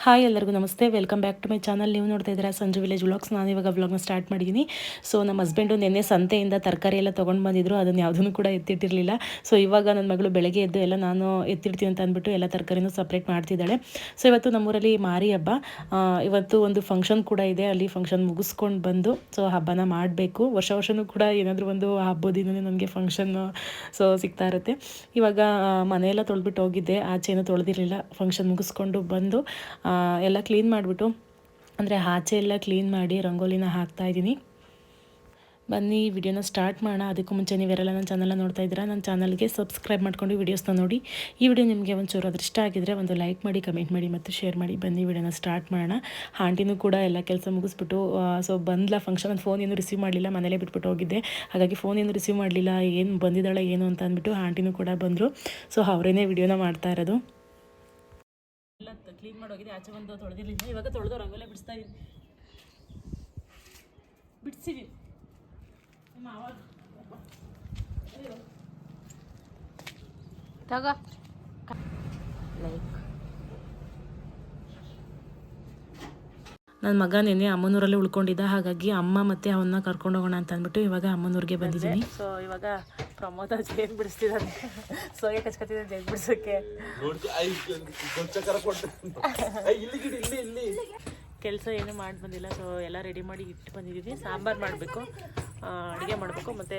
Hi ಎಲ್ಲರಿಗೂ ನಮಸ್ತೆ, welcome back to my channel. ನೀವು ನೋಡ್ತಾ ಇದ್ದೀರಾ ಸಂಜು ವಿಲೇಜ್ ವ್ಲಾಗ್ಸ್. ನಾನು ಇವಾಗ ವ್ಲಾಗ್ನ ಸ್ಟಾರ್ಟ್ ಮಾಡಿದ್ದೀನಿ. ಸೊ ನಮ್ಮ ಹಸ್ಬೆಂಡು ನಿನ್ನೆ ಸಂತೆಯಿಂದ ತರಕಾರಿ ಎಲ್ಲ ತೊಗೊಂಡು ಬಂದಿದ್ರು, ಅದನ್ನು ಯಾವುದನ್ನು ಕೂಡ ಎತ್ತಿಟ್ಟಿರಲಿಲ್ಲ. ಸೊ ಇವಾಗ ನನ್ನ ಮಗಳು ಬೆಳಗ್ಗೆ ಎದ್ದು ಎಲ್ಲ ನಾನು ಎತ್ತಿಡ್ತೀನಿ ಅಂತ ಅಂದ್ಬಿಟ್ಟು ಎಲ್ಲ ತರಕಾರಿನೂ ಸಪ್ರೇಟ್ ಮಾಡ್ತಿದ್ದಾಳೆ. ಸೊ ಇವತ್ತು ನಮ್ಮೂರಲ್ಲಿ ಮಾರಿ ಹಬ್ಬ, ಇವತ್ತು ಒಂದು ಫಂಕ್ಷನ್ ಕೂಡ ಇದೆ. ಅಲ್ಲಿ ಫಂಕ್ಷನ್ ಮುಗಿಸ್ಕೊಂಡು ಬಂದು ಸೊ ಹಬ್ಬನ ಮಾಡಬೇಕು. ವರ್ಷವೂ ಕೂಡ ಏನಾದರೂ ಒಂದು ಹಬ್ಬದ ದಿನವೇ ನನಗೆ ಫಂಕ್ಷನ್ನು ಸೊ ಸಿಗ್ತಾ ಇರುತ್ತೆ. ಇವಾಗ ಮನೆಯೆಲ್ಲ ತೊಳೆದ್ಬಿಟ್ಟು ಹೋಗಿದ್ದೆ, ಆಚೆನೂ ತೊಳೆದಿರಲಿಲ್ಲ. ಫಂಕ್ಷನ್ ಮುಗಿಸ್ಕೊಂಡು ಬಂದು ಎಲ್ಲ ಕ್ಲೀನ್ ಮಾಡಿಬಿಟ್ಟು, ಅಂದರೆ ಆಚೆ ಎಲ್ಲ ಕ್ಲೀನ್ ಮಾಡಿ ರಂಗೋಲಿನ ಹಾಕ್ತಾಯಿದ್ದೀನಿ. ಬನ್ನಿ ವಿಡಿಯೋನ ಸ್ಟಾರ್ಟ್ ಮಾಡೋಣ. ಅದಕ್ಕೂ ಮುಂಚೆ ನೀವೆಲ್ಲ ನನ್ನ ಚಾನಲ್ನ ನೋಡ್ತಾ ಇದ್ದೀರಾ, ನನ್ನ ಚಾನಲ್ಗೆ ಸಬ್ಸ್ಕ್ರೈಬ್ ಮಾಡ್ಕೊಂಡು ವೀಡಿಯೋಸ್ನ ನೋಡಿ. ಈ ವಿಡಿಯೋ ನಿಮಗೆ ಒಂಚೂರು ಅದ್ರ ಇಷ್ಟ ಆಗಿದ್ರೆ ಒಂದು ಲೈಕ್ ಮಾಡಿ, ಕಮೆಂಟ್ ಮಾಡಿ ಮತ್ತು ಶೇರ್ ಮಾಡಿ. ಬನ್ನಿ ವಿಡಿಯೋನ ಸ್ಟಾರ್ಟ್ ಮಾಡೋಣ. ಆಂಟಿನೂ ಕೂಡ ಎಲ್ಲ ಕೆಲಸ ಮುಗಿಸ್ಬಿಟ್ಟು ಸೊ ಬಂದ್ಲ ಫಂಕ್ಷನ್. ನಾನು ಫೋನ್ ಏನು ರಿಸೀವ್ ಮಾಡಲಿಲ್ಲ, ಮನೇಲೇ ಬಿಟ್ಬಿಟ್ಟು ಹೋಗಿದ್ದೆ. ಹಾಗಾಗಿ ಫೋನ್ ಏನು ರಿಸೀವ್ ಮಾಡಲಿಲ್ಲ, ಏನು ಬಂದಿದ್ದಾಳೆ ಏನು ಅಂತ ಅಂದ್ಬಿಟ್ಟು ಆಂಟಿನೂ ಕೂಡ ಬಂದರು. ಸೊ ಅವರೇನೇ ವಿಡಿಯೋನ ಮಾಡ್ತಾ ಇರೋದು. ಎಲ್ಲ ಕ್ಲೀನ್ ಮಾಡೋಗಿದೆ, ಆಚೆ ಬಂದು ತೊಳೆದಿರಲಿಲ್ಲ. ಇವಾಗ ತೊಳೆದು ರಂಗೋಲೆ ಬಿಡಿಸ್ತಾ ಇದ್ದೀನಿ. ಬಿಡಿಸಿದ್ದೀನಿ ತಗ ಲೈಕ್. ನನ್ನ ಮಗ ನೆನ್ನೆ ಅಮ್ಮನೂರಲ್ಲೇ ಉಳ್ಕೊಂಡಿದ್ದ, ಹಾಗಾಗಿ ಅಮ್ಮ ಮತ್ತು ಅವನ್ನ ಕರ್ಕೊಂಡು ಹೋಗೋಣ ಅಂತ ಅಂದ್ಬಿಟ್ಟು ಇವಾಗ ಅಮ್ಮನೂರಿಗೆ ಬಂದಿದ್ದೀನಿ. ಸೊ ಇವಾಗ ಪ್ರಮೋದ ಜೇನು ಬಿಡಿಸ್ತಿದ್ದಾನೆ, ಸೋಗೆ ಕಚ್ಕೊತಿದ್ದಾನೆ ಜೇನು ಬಿಡಿಸೋಕ್ಕೆ. ಕೆಲಸ ಏನು ಮಾಡಿ ಬಂದಿಲ್ಲ. ಸೊ ಎಲ್ಲ ರೆಡಿ ಮಾಡಿ ಇಟ್ಟು ಬಂದಿದ್ದೀನಿ. ಸಾಂಬಾರು ಮಾಡಬೇಕು, ಅಡುಗೆ ಮಾಡಬೇಕು, ಮತ್ತು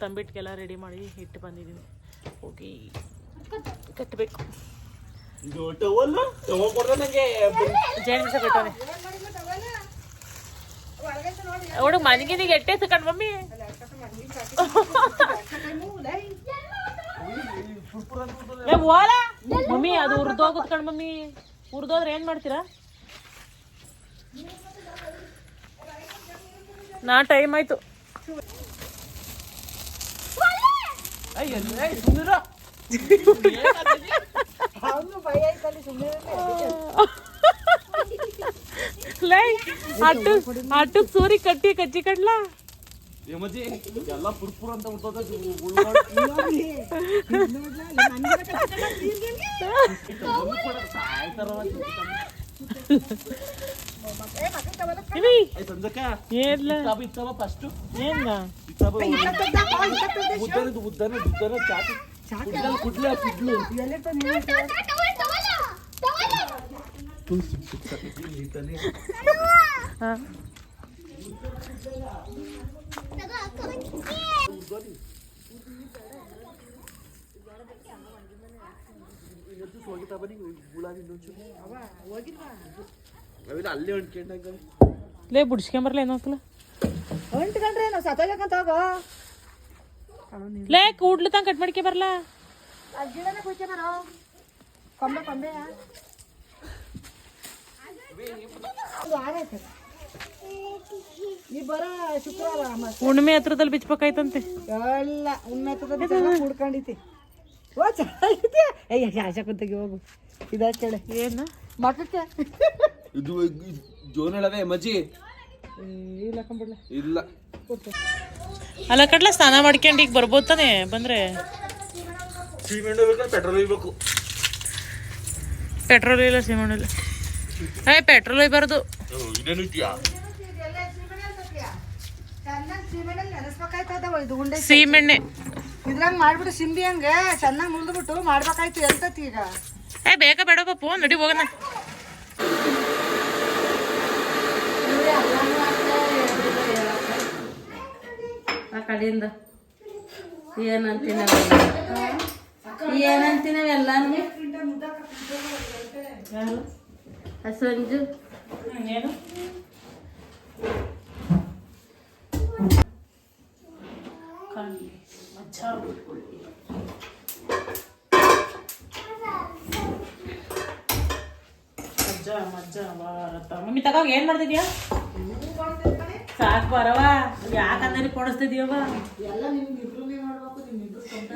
ತಂಬಿಟ್ಟಿಗೆಲ್ಲ ರೆಡಿ ಮಾಡಿ ಇಟ್ಟು ಬಂದಿದ್ದೀನಿ. ಹೋಗಿ ಕಟ್ಟಬೇಕು. ಜೇನು ಬಿಡಿಸ ಕಟ್ಟೋನೆ ಅವಳು ಮನೆಗಿನಿಗೆ ಎಟ್ಟೆ ತಗೊಂಡು ಮಮ್ಮಿ. ಮಮ್ಮಿ ಅದು ಹುರಿದೋಗುತ್ತೆ ಕಣ್ ಮಮ್ಮಿ. ಹುರಿದೋದ್ರೆ ಏನು ಮಾಡ್ತೀರಾ? ನಾ ಟೈಮ್ ಆಯ್ತು. ಅಟ್ಟು ಸೂರಿ ಕಟ್ಟಿ ಕಚ್ಚಿ ಕಡ್ಲಾ ಎಲ್ಲ ಪುರ್ಪುರ್ ಅಂತ ಲೇ ಬಿಡಿಸ್ಕೊಂಬರ್ಲ ಏನೋಕಲ್ಲ ಹೊಂಟ್ಕೊಂಡ್ರೆ ನಾವು ಸತ್ತೋಗಂತ ಹೋಗೋ ಲೇ ಕೂಡ್ಲು ತಂಗ ಕಟ್ ಮಾಡ್ಕೆ ಬರ್ಲ ಗಿಡನೇ ಕುಯ್ಕೆ ಬರೋ ಕೊಂಬೆ ಕೊಂಬೆ ಈ ಬರ ಶುಕ್ರವಾರ ಹುಣ್ಣಿಮೆ ಹತ್ರದಲ್ಲಿ ಬಿಚ್ಚಬೇಕಾಯ್ತಂತೆ. ಎಲ್ಲ ಹುಣ್ಣಿಮೆ ಹತ್ರದಲ್ಲಿ ಹುಡ್ಕೊಂಡಿತಿ. ಓ ಚೆನ್ನಾಗೈತಿ. ಆಶ ಕುಂತಗಿ ಹೋಗು. ಇದ ಕೇಳಿ ಏನು ಮಕ್ಕಕ್ಕೆ ಇದು ಜೋನ್ ಹೇಳದೆ ಮಜ್ಜಿ ಇಲ್ಲ ಕಂಬಿಡ್ಲ ಇಲ್ಲ ಅಲ್ಲ ಕಡ್ಲ ಸ್ನಾನ ಮಾಡ್ಕೊಂಡು ಈಗ ಬರ್ಬೋದು ತಾನೆ. ಬಂದ್ರೆ ಸಿಮೆಂಟ್ ಬೇಕು, ಪೆಟ್ರೋಲ್ ಒಯ್ಬೇಕು. ಪೆಟ್ರೋಲ್ ಇಲ್ಲ, ಸಿಮೆಂಟ್ ಇಲ್ಲ. ಪೆಟ್ರೋಲ್ ಒಯ್ಬಾರ್ದು. ಸೀಮೆಣ್ಣೆ ಇದ್ರಂಗ ಮಾಡ್ಬಿಟ್ಟು ಸಿಂಬಿ ಹಂಗೆ ಚೆನ್ನಾಗಿ ಮುಳ್ದ್ಬಿಟ್ಟು ಮಾಡ್ಬೇಕಾಯ್ತು. ಎಂತತಿ ಈಗ ಬೇಗ ಬೇಡ ಪಪ್ಪು, ನಡಿ ಹೋಗೋಣ. ಆ ಕಡೆಯಿಂದ ಏನಂತೀನವೆಲ್ಲ ಸಂಜು ಏನು ಮಮ್ಮಿ ತಗ ಏನ್ ಮಾಡ್ತಿದ್ಯಾ? ಸಾಕು ಬರವ, ಯಾಕಂದ್ರೆ ಕೊಡಿಸ್ತಿದ್ಯವ ಎಲ್ಲ ನಿಮ್ಗಿಬ್ರು ಮಾಡ್ಬೇಕು. ನಿಮ್ಮಿಬ್ರು ಸ್ವಂತ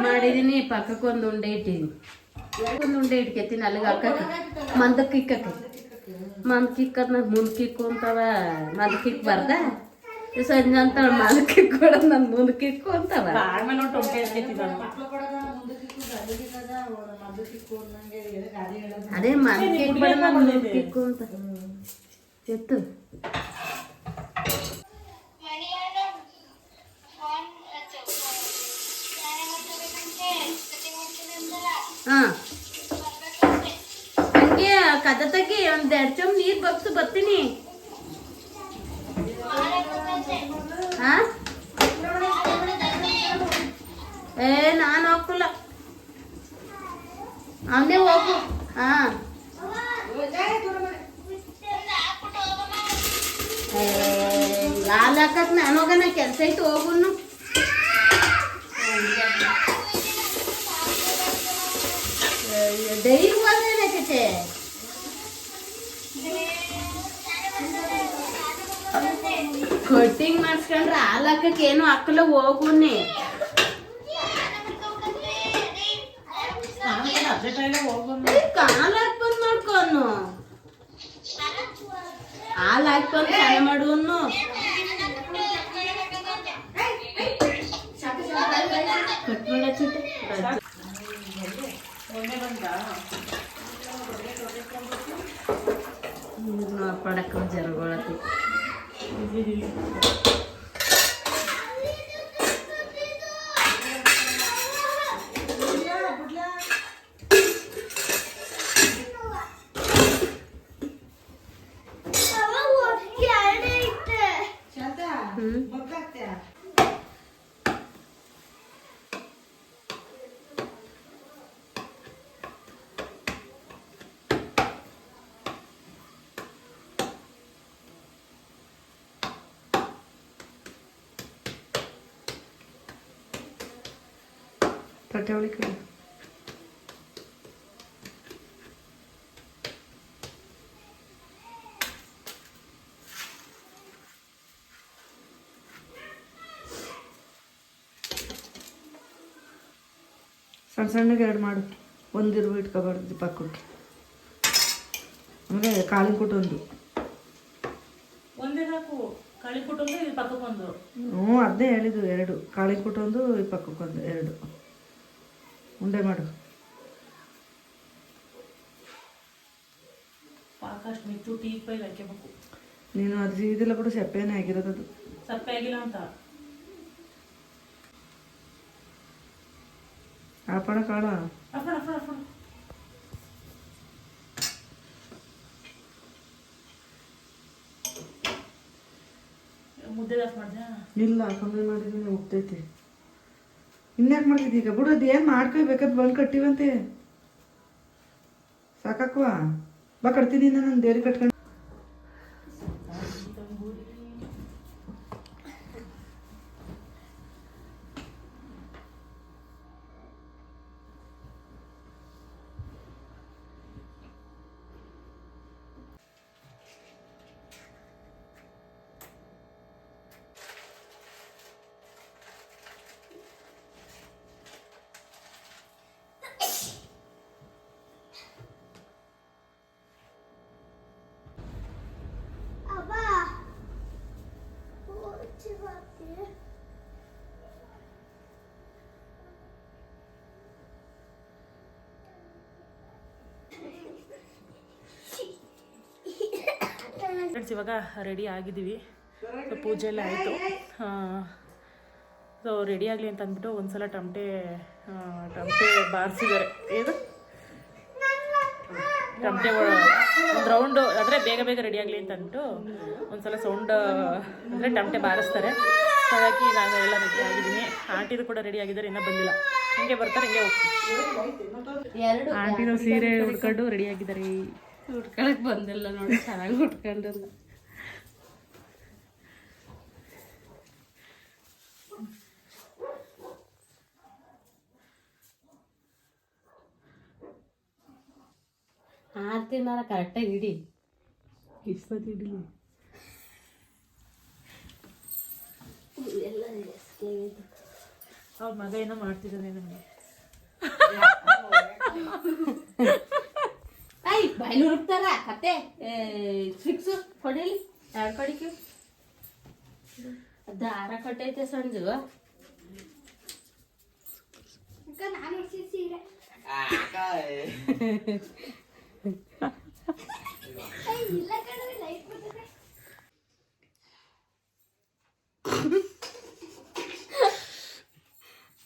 ಮಾಡಿದೀನಿ. ಪಕ್ಕಕ್ಕೆ ಒಂದು ಉಂಡೆ ಇಟ್ಟಿದ್ದೀನಿ, ಒಂದು ಉಂಡೆ ಇಟ್ಕೆತೀನಿ. ಅಲ್ಲಿಗೆ ಹಾಕಕ್ಕೆ ಮಂದಕ್ಕೆ ಇಕ್ಕಕ್ಕೆ ಮಂದಕ್ಕೆ ಇಕ್ಕದ್ ಮುಂದಕ್ಕೆ ಇಕ್ಕು ಅಂತವ. ಮಂದಕ್ಕೆ ಇಕ್ಕಬಾರ್ದ ಸಂಜೆ ಅಂತ ಮಾಲಕ್ಕೆ ಕೂಡ ನನ್ನ ಮುಂದಕ್ಕೆ ಇಕ್ಕು ಅಂತಾವ. ಆಮೇಲೆ ಒಂದು ಟೊಂಟೆ ಎತ್ತಿದ್ದಾನೆ ಅದೇ ಮಾಲಕ್ಕೆ ಇಕ್ಬೇಡ ನನ್ನ ಮುಂದಕ್ಕೆ ಇಕ್ಕು ಅಂತ ಎತ್ತು. ಹಾಂ ಹಂಗೆ ಕದ ತೆಗಿ, ಒಂದು 2 ಚಮ್ ನೀರು ಬಗ್ಸು ಬರ್ತೀನಿ. ಹಾಂ ಏ ನಾನು ಹೋಗಲ್ಲ, ಅವನೇ ಹೋಗು. ಹಾಂ ಹಾಲು ಹಾಕಕ್ ನಾನು ಹೋಗೋಣ, ಕೆಲಸ ಐತೆ ಹೋಗುನು. ಡೈಲಿ ಹೋದೇನೈತೆ ಕಟ್ಟಿಂಗ್ ಮಾಡಿಸ್ಕೊಂಡ್ರೆ ಹಾಲು ಹಾಕಕ್ಕೆ ಏನು ಹಾಕಲ್ಲ, ಹೋಗುನ್ನಿ. ಕಾಲು ಹಾಕಿ ಬಂದು ಮಾಡ್ಕೊನು, ಹಾಲು ಹಾಕಿ ಬಂದು ಸ್ನಾನ ಮಾಡುವನು. ಕಟ್ಬೇಡ ಚಿಟ್ಟೆ ಪಡಕ ಜರಗೊಳತಿ. ತಟ್ಟೆ ಒಳಗೆ ಸಣ್ಣ ಸಣ್ಣಗೆ 2 ಮಾಡು, ಒಂದಿರು ಇಟ್ಕೊಬಾರ್ದು ಪಕ್ಕಕ್ಕೆ. ಆಮೇಲೆ ಕಾಳಿನ ಕುಟ್ಟು ಒಂದೇ ಸಾಕು, ಕಾಳಿ ಕುಟ್ಟು ಇದು ಪಕ್ಕಕ್ಕೊಂದು. ಹ್ಞೂ ಅದೇ ಹೇಳಿದ್ದು, 2 ಕಾಳಿನ ಕುಟ್ಟು ಈ ಪಕ್ಕಕ್ಕೊಂದು 2 ಉಂಡೆ ಮಾಡು. ಸಾಕಷ್ಟು ಮಿಚ್ಚು ಟೀ ಪೈಲ್ ಹಾಕಬೇಕು. ನೀನು ಅದು ಇದಿಲ್ಲ ಬಿಡು, ಸಪ್ಪೆನೇ ಆಗಿರೋದು, ಅದು ಸಪ್ಪೆ ಆಗಿಲ್ಲ ಅಂತ. ಆಪಣ ಕಾಳ ಮುದ್ದೆ ದಾಸ್ ಮಾಡ್ದೆ ಇಲ್ಲ, ಕಮ್ಮಿ ಮಾಡಿದ್ದೀನಿ, ಹೋಗ್ತೈತಿ. ಇನ್ಯಾಕೆ ಮಾಡ್ತಿದ್ದಿ ಈಗ? ಬಿಡು, ಅದು ಏನು ಮಾಡ್ಕೊಬೇಕಾದ್ ಬಂದು ಕಟ್ಟಿವಂತೆ ಸಾಕಕ್ವಾ. ಬಾ ಕಟ್ತಿದ್ದೀನಿ ನಾನು, ದೇವ್ರಿಗೆ ಕಟ್ಕೊಂಡು. ಫ್ರೆಂಡ್ಸ್, ಇವಾಗ ರೆಡಿ ಆಗಿದ್ದೀವಿ. ಪೂಜೆ ಎಲ್ಲ ಆಯಿತು. ಸೊ ರೆಡಿ ಆಗಲಿ ಅಂತ ಅಂದ್ಬಿಟ್ಟು ಒಂದ್ಸಲ ಟಮಟೆ ಬಾರಿಸಿದ್ದಾರೆ. ಏನು ಟಮಟೆ ಒಂದು ರೌಂಡು ಅಂದರೆ ಬೇಗ ಬೇಗ ರೆಡಿ ಆಗಲಿ ಅಂತ ಅಂದ್ಬಿಟ್ಟು ಒಂದ್ಸಲ ಸೌಂಡ್ ಅಂದರೆ ಟಮಟೆ ಬಾರಿಸ್ತಾರೆ. ಸೊ ಹಾಗಾಗಿ ನಾನು ಎಲ್ಲ ರೆಡಿ ಆಗಿದ್ದೀನಿ. ಆಂಟಿದು ಕೂಡ ರೆಡಿ ಆಗಿದ್ದಾರೆ, ಇನ್ನೂ ಬಂದಿಲ್ಲ. ಹಿಂಗೆ ಬರ್ತಾರೆ, ಹಿಂಗೆ ಹೋಗ್ತೀವಿ. ಆಂಟಿನೂ ಸೀರೆ ಉಟ್ಕೊಂಡು ರೆಡಿ ಆಗಿದ್ದಾರೆ. ಉಟ್ಕೊಳಕ್ ಬಂದಿಲ್ಲ ನೋಡಿ, ಚೆನ್ನಾಗಿ ಉಟ್ಕೊಂಡಲ್ಲ. ಆರ್ತಿನಾರ ಕರೆಕ್ಟಾಗಿ ಇಡಿ, ಇಸ್ಪತ್ತು ಇಡಲಿ. ಎಲ್ಲ ಅವ್ರ ಮಗ ಏನೋ ಮಾಡ್ತಿದ್ದಾನೆ ನಮಗೆ. ಬಾಯ್ಲು ಹುಡುಕ್ತಾರ ಕತೆ ಫಿಕ್ಸು ಕೊಡಲಿ 2 ಕಡಿಕೆ ದಾರ ಕಟ್ಟೈತೆ ಸಂಜು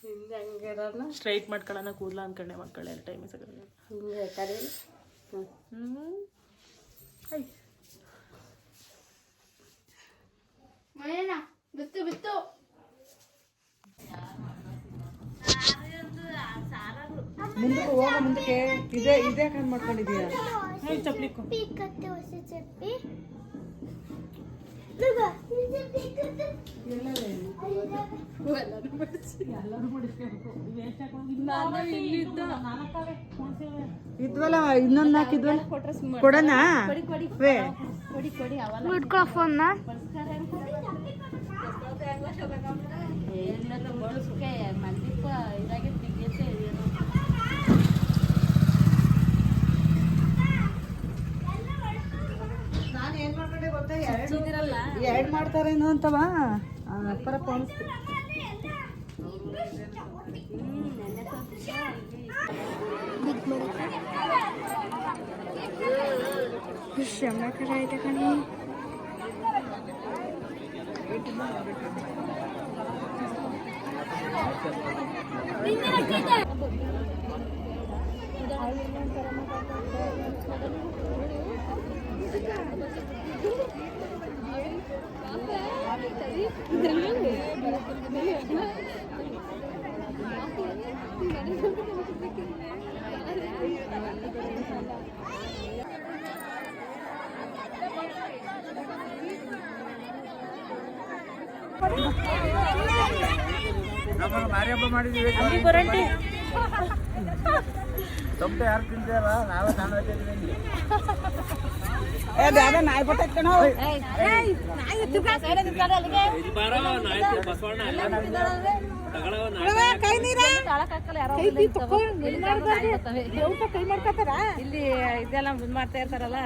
ಹಿಂಗೆ ಹಂಗಿರೋಣ ಸ್ಟ್ರೈಟ್ ಮಾಡ್ಕೊಳ್ಳೋಣ ಕೂದಲ ಅಂದ್ಕೊಂಡೆ ಮಕ್ಕಳು ಎಲ್ಲ ಟೈಮ್ ಸಿಗೋದಿಲ್ಲ. ಹಿಂಗೆ ಕಡೆ ಬಿತ್ತು ಬಿತ್ತು ಮುಂದಕ್ಕೆ ಹೋಗ ಮುಂದಕ್ಕೆ ಇದೇ ಕಂಡು ಮಾಡ್ಕೊಂಡಿದೀಯ ಚಪ್ಲಿಕ್ಕು ಇದ್ವಲ್ಲ ಇನ್ನೊಂದು ಹಾಕಿದ್ವಲ್ಲ ಕೊಡೋಣ ವೇ ನಾನು ಏನ್ ಮಾಡ್ಕೊಂಡೆ ಗೊತ್ತಾ ಎರಡು ಮಾಡ್ತಾರೇನೋ ಅಂತವ ಅಪ್ಪರ ಪೋಣಿಸ್ತು ಶ್ರಮ ಕರ ಐತೆ ಕಣಿ ಮಾರಿ ಹಬ್ಬ ಮಾಡಿದೀವಿ ತೊಂಬೆ ಯಾರು ತಿಂತಾರ ನಾವೇ ನಾನು ನಾಯಿ ಬಟ್ಟೆ ಇಲ್ಲಿ ಇದೆಲ್ಲ ಮಾಡ್ತಾ ಇರ್ತಾರಲ್ಲ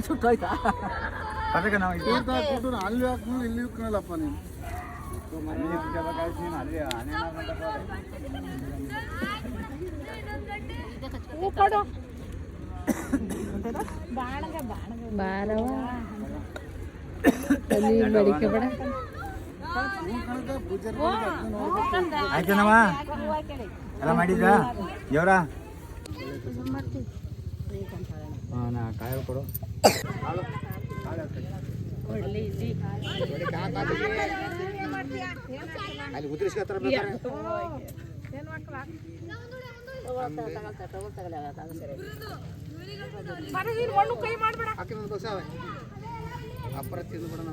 ಸುಟ್ಟೋಯ್ತಾ ಅದಕ್ಕೆ ನಾವು ಅಲ್ಲಿ ಹಾಕೊಂಡು ಇಲ್ಲಿ ಇಕ್ಕನಲ್ಲಪ್ಪ ನೀನು ಆಯ್ತನಮ್ಮ ಎಲ್ಲ ಮಾಡಿದ್ದ ದೇವ್ರ ನಾ ಕಾಯಿ ಕೊಡು ಅಲ್ಲಿ ಉದ್ರಿಸ್ಕೊತಾರ ಅಪ್ಪರ ತಿಂದು ಬಿಡೋಣ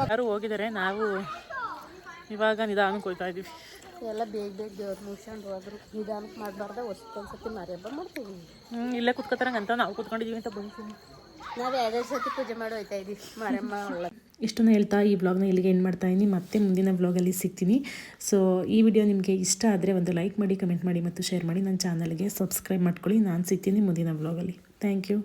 ಯಾರು ಹೋಗಿದ್ದಾರೆ, ನಾವು ಇವಾಗ ನಿಧಾನಕ್ಕೆ ಹೋಗ್ತಾ ಇದೀವಿ. ಎಲ್ಲ ಬೇಗ ಬೇಗ ದೇವ್ರು ಮುಗಿಸ್ಕೊಂಡು ಹೋದ್ರು. ನಿಧಾನಕ್ಕೆ ಮಾಡಬಾರ್ದ ಒಂದ್ಸತಿ ಮಾರಿ ಹಬ್ಬ ಮಾಡ್ತೀವಿ. ಇಲ್ಲೇ ಕುತ್ಕೋತಾರಂಗಂತ ನಾವು ಕುತ್ಕೊಂಡಿದೀವಿ ಅಂತ ಬಂದ್ವಿ. ನಾವು ಎರಡೆರಡು ಸತಿ ಪೂಜೆ ಮಾಡಿ ಹೋಯ್ತಾ ಇದೀವಿ ಮಾರಮ್ಮ ಒಳ್ಳೆ. ಇಷ್ಟನ್ನು ಹೇಳ್ತಾ ಈ ಬ್ಲಾಗ್ನ ಇಲ್ಲಿಗೆ ಎಂಡ್ ಮಾಡ್ತಾ ಇದ್ದೀನಿ. ಮತ್ತೆ ಮುಂದಿನ ಬ್ಲಾಗಲ್ಲಿ ಸಿಗ್ತೀನಿ. ಸೊ ಈ ವಿಡಿಯೋ ನಿಮಗೆ ಇಷ್ಟ ಆದರೆ ಒಂದು ಲೈಕ್ ಮಾಡಿ, ಕಮೆಂಟ್ ಮಾಡಿ ಮತ್ತು ಶೇರ್ ಮಾಡಿ. ನನ್ನ ಚಾನಲ್ಗೆ ಸಬ್ಸ್ಕ್ರೈಬ್ ಮಾಡ್ಕೊಳ್ಳಿ. ನಾನು ಸಿಗ್ತೀನಿ ಮುಂದಿನ ಬ್ಲಾಗಲ್ಲಿ. Thank you.